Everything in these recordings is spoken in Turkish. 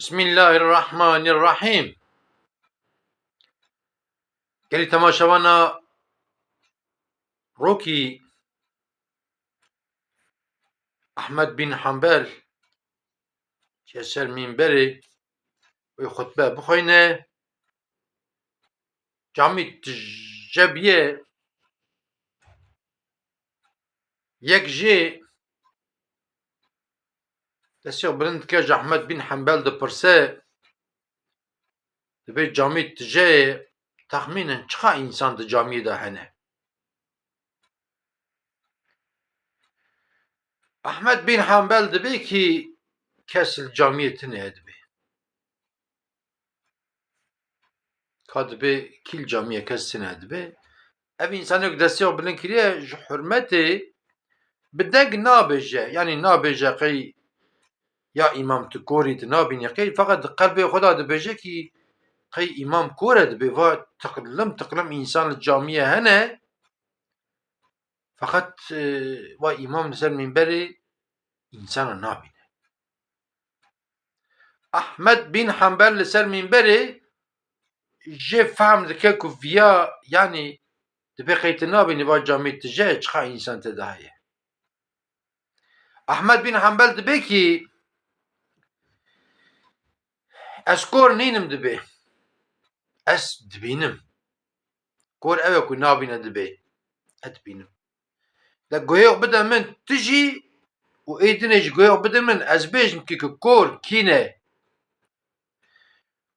بسم الله الرحمن الرحیم. گلی تماشاوانا روکی احمد بن حنبل که سر منبری و خطبه بخوینه جامی تجبیه یک جی دستیو بلند که احمد بن حنبل ده پرسه دبی جامی تجه تخمینن چقا انسان ده جامی ده هنه. احمد بن حنبل دبی کی کسل جامیتنه دبی کادبی کل جامیه کسنه دبی ev insanı desteği bilin kiriye hürmeti بدك نابجه يعني نابجه قي يا إمام تكوري تنابين قي فقط قلبي خدا دبجه كي قي إمام كورة دبوا تقلم إنسان الجامية هنا فقط و إمام نسال منبري إنسان نابين. أحمد بن حنبل نسال منبري جي فهم ذكاء كفيا يعني دبي قيت نابين با جامية تجاه چخا إنسان تداهيه. أحمد بن حنبل دبي كي اسكور نينم دبي اس دبينم كور اوه كو نابينه دبي ادبينم دا گوهيق بدا من تجي و ايدنج گوهيق بدا من از بيجم كي كور كينه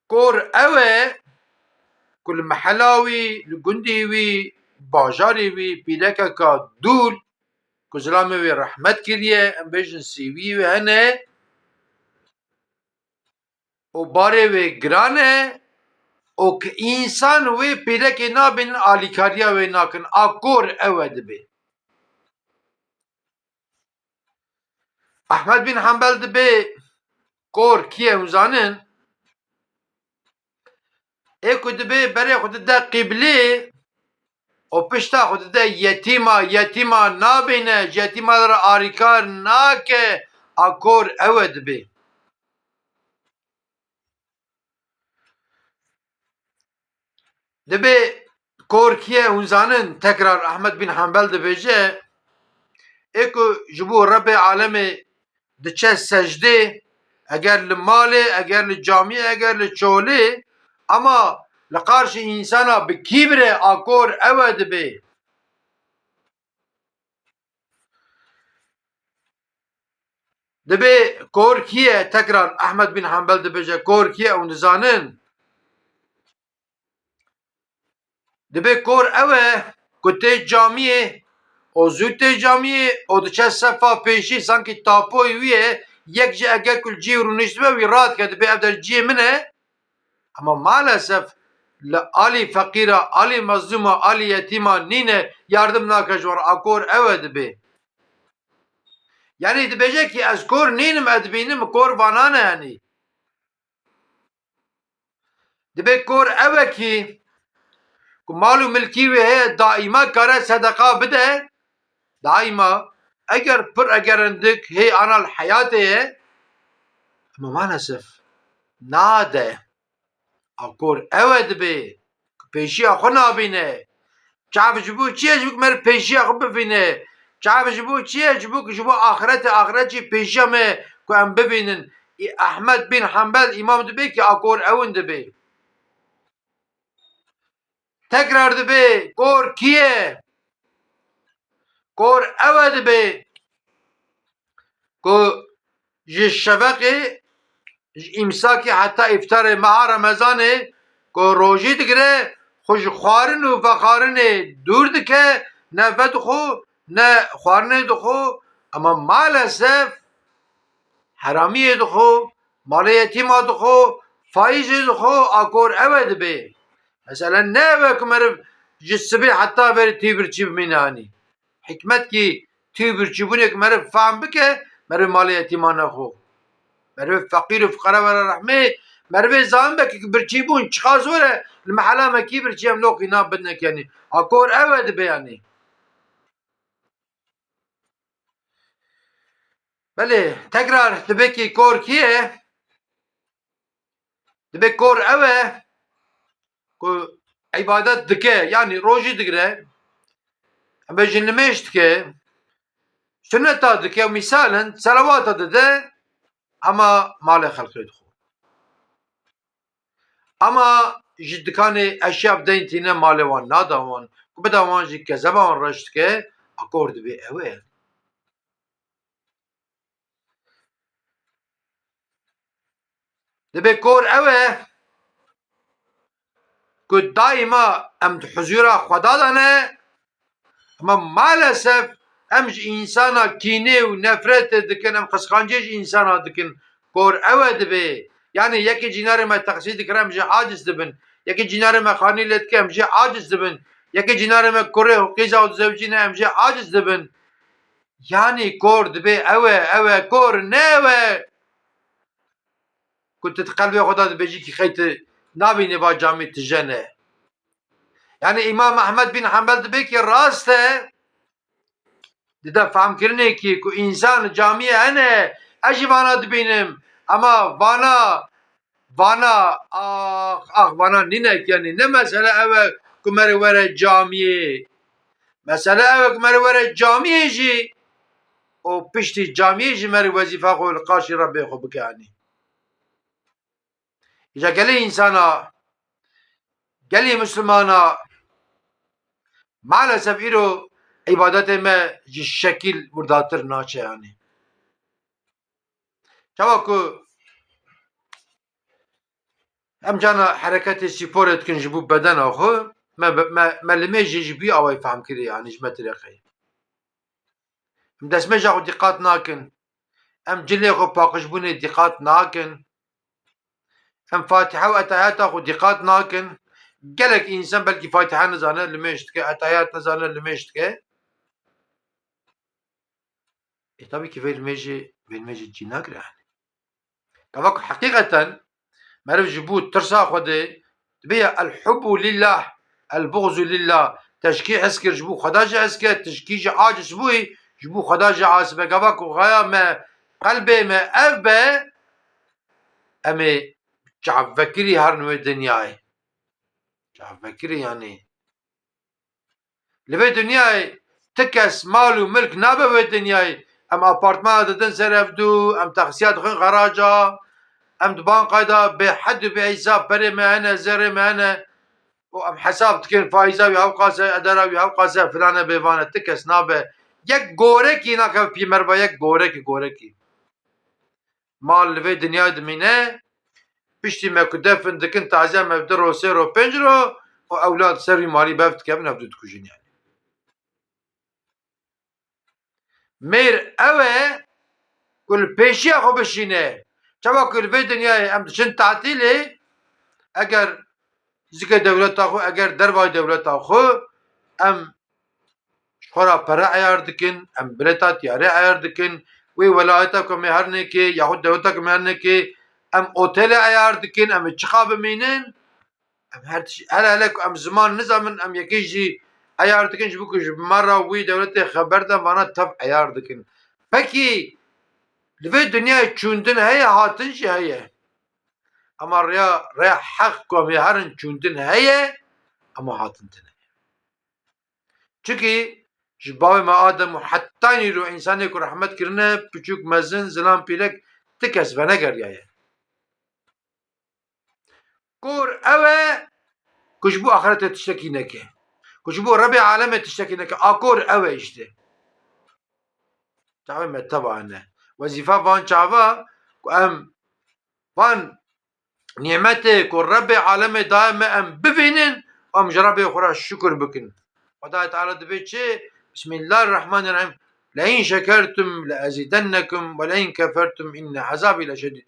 كور اوه كل محلاوي لقنديوي باجاريوي بيدكا كا دول كزلامي رحمت كريه ام بيجن سيوي هنه و باري وي گرانه او که انسان وی پیدا که نابین آلیکاریا وی ناکن آکور اوه دبی. احمد بن حنبل دبی کور کیه وزانن ایکو دبی بره خود ده قبلی او پشتا خود ده یتیما نابینه یتیما در آلیکار ناکه آکور اوه دبی. دبی کور کیه وزانن تکرار احمد بن حنبل دبی جه ایکو جبو رب عالمه دچه سجده اگر لماله اگر لجامعه اگر لچوله اما لقارش انسانا بکیبره آکور اوه دبی. دبی کور کیه تکرار احمد بن حنبل دبی جه کور کیه اون دزانن دبی کور اوه کته جامعه او زوته جامعه او دچه صفا پیشی سانکی تاپوی ویه یک جه اگر کل جی رو نشتبه وی راد که دبی او در جی منه اما maalesef Ali fakira, Ali mazluma, Ali yetima nine yardım nakaj var akor evet be. Yani diyecek ki az kor ninim edbinim kor vanane yani. Dibek kor evet ki malu milki ve he daima kare sadaka bide daima eğer pır egerendik hey anal hayatı ama maalesef nade akor evet be peşi akona bine چاو جبو چیه جبو مر پیشی خو ببینه چاو جبو چیه جبو آخرت چی پیشی مه کو ام ببینن احمد بن حنبل امام دبی که اکور اون دبی تکرار دبی کور کیه کور او دبی کو جی شفقی امساکی حتی افطار ماه رمضانه کو روژی دگره خوش خوارن و فخارن دور دکه نفت خو نه خوارن دخو اما maalesef حرامی دخو مال یتیم دخو فایز دخو آکور evet be مثلا نه وکم مرف جسبی حتی بر تیبر چیب مینانی حکمت کی تیبر چیبونه که مرف فهم بکه مرف مال یتیمان نخو مرف فقیر و فقرا و رحمه مرف زان بکه که برچیبون چخا زوره المحلا مکی برچیم لوکی ناب بدنک یعنی آکور evet be yani. بله تکرار دبی کی کور کیه Dibe kor ewe ku ibadet dike yani rojî digire em bêjin nimêj dike sünneta dike misalin selawata dide ama malê xelkê dixwe. Ama ji dikanê eşya bideyên tîne malê wan nada wan ku bida wan jî kezeba wan reş dike a kor dibe ew e. Dibe kor ew e ku daîma em di huzûra Xweda de ne ama maalesef em ji însana kînê û nefretê dikin em qisqancî ji însana dikin kor ew e dibe yani yekê cînarê me teqsîr dikire em jî aciz dibin yekê cînarê me xanî lê dike em jî aciz dibin yekê cînarê me kurê qîza û zewcî ne em jî aciz dibin yani kor dibe ew e ew e kor ne ew e ku tu di qelbê xwe de dibêjî kî xey tu nabînî va camî tu jene yani İmam Ahmed bin Hanbel dibe ki rast e dide femkirinekî ku însan camiyê hene ez jî vana dibînim ama vana vana nînek yani ne mesele ew e ku merê were camiyê mesele ew e ku merê were camiyê jî û piştî camiyê jî merê wezîfa xwe li qaşî Rebbê xwe bike yanî. Îja gelê însana gelê Müslümana maalesef îro ibadetê me ji şekil wirdatir naçe yanî. Çawa ku em cana hereketê spîrê dikin ji bo bedena xwe me li mêjê ji bî awayî fehm kirî yanî ji me tirêxê. Em destmêja xwe dîqat nakin, em cilê xwe paqijbûnê dîqat nakin, em fatihe û etehiyata xwe dîqat nakin. Gelek însan belkî fatihe nizane li mêj dike, etehiyat nizane li mêj dike. Tabii ki vê li mêjê cî nagire yanî. Keva ku heqîqeten meriv ji bo tirsa Xwedê dibe ya el-hubbu lillah el-buğzu lillah teşkî hez kir ji bo Xweda jî hez kir teşkî jî aciz bûyî ji bo Xweda jî aciz be keva ku xweya me qelbê me ev be em ê çavvekirî herin wê dinyayê çavvekirî yanî li vê dinyayê ti kes mal û milk nabe wê dinyayê em apartmana didin ser evdû em texsiya dixwin xeraca em di bankayê de bêhed û bêhîsab perê me hene zerê me hene û em hesab dikin faîza wî hev qase edera wî hev qase filan e bêvan e ti kes nabe yek gorekî nakev pî merva yek gorekî mal li vê dinyayê dimîne piştî me ku defin dikin taziya me bi 2 ro 3 ro 5 ro û ewlad ser wî malî bev dikevin evdû dikujin yanî. Mêr ew e ku li pêşiya xwe bişîne çawa ku li vê dinyayê em diçin tetîlê eger zikê dewleta xwe eger dervayê dewleta xwe em ji xwe re pere eyar dikin em bilêta tiyarê eyar dikin wê welayeta ku em ê her nêkê yaxud dewleta ku em ê her nêkê em otêlê eyar dikin em ê çiqa bimînin em hele ku em ziman nizanin em yekê jî eyar dikin ji bo ku ji me re wî dewletê xeber de vana tev eyar dikin. Pekî li vê dinyayê çûndin heye hatin jî heye ama rêya heq ku em ê herin çûndin heye ama hatin tune. Çikî ji bavê me Adem û heta îro însanê ku rehmet kirine piçûk mezin zilam pîlek ti kes venegeriyaye. Kor ew e ku ji bo axiretê tiştekî neke ku ji bo Rebbê alemê tiştekî neke a kor ew e îşte. Çavê me teva hene wezîfa van çava ku em van nîmetê ku Rebbê alemê daye me em bibînin û em ji Rebbê xwe re şikr bikin. Xwedayê Teala dibe çi Bismillahirrahmanirrahim leîn şekertum leezîdennekum ve leîn kefertum inne ezabî leşedîd.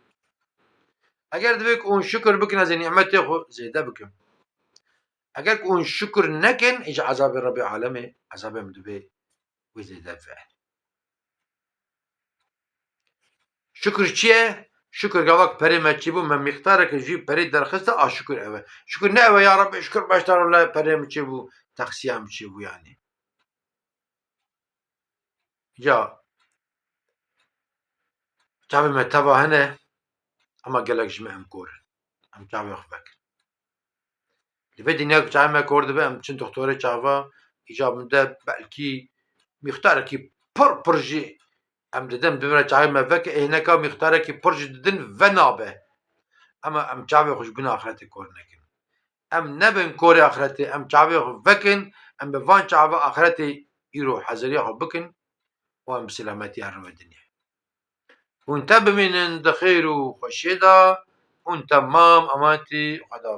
Eger dibe ku hûn şikr bikin ez ê nîmetê xwe zêde bikim. Eger ku hûn şikr nekin îja ezabê Rebbê alemê ezabê min dibe wê zêde ve. Şikr çi ye? Şikr gavak perê me çîbû me mîqdareke jî perê derxiste a şikr ew e. Şikr ne ew e ya Rebbê şikr beşdar ola perê min çêbû teqsiya min çêbû yanî. Ya çavê me teva hene ama gelek ji me em kor in. ام چاوی خو بکن لفه دنیا که چاوی مکور دبه ام چند دکتوره چاوا ایجاب ده بلکی مختاره کی پرژی ام ددم بمره چاوی مفک اینکا مختاره کی پرژی ددن و نابه اما ام چاوی خوش بنا آخرت کور نکن ام نبن کور آخرت ام چاوی خو بکن ام بفان چاوی آخرت ایرو حضری خو بکن و ام سلامتی هر الدنيا وانت بمن خير وخشيدا وانت تمام امانتي وخدا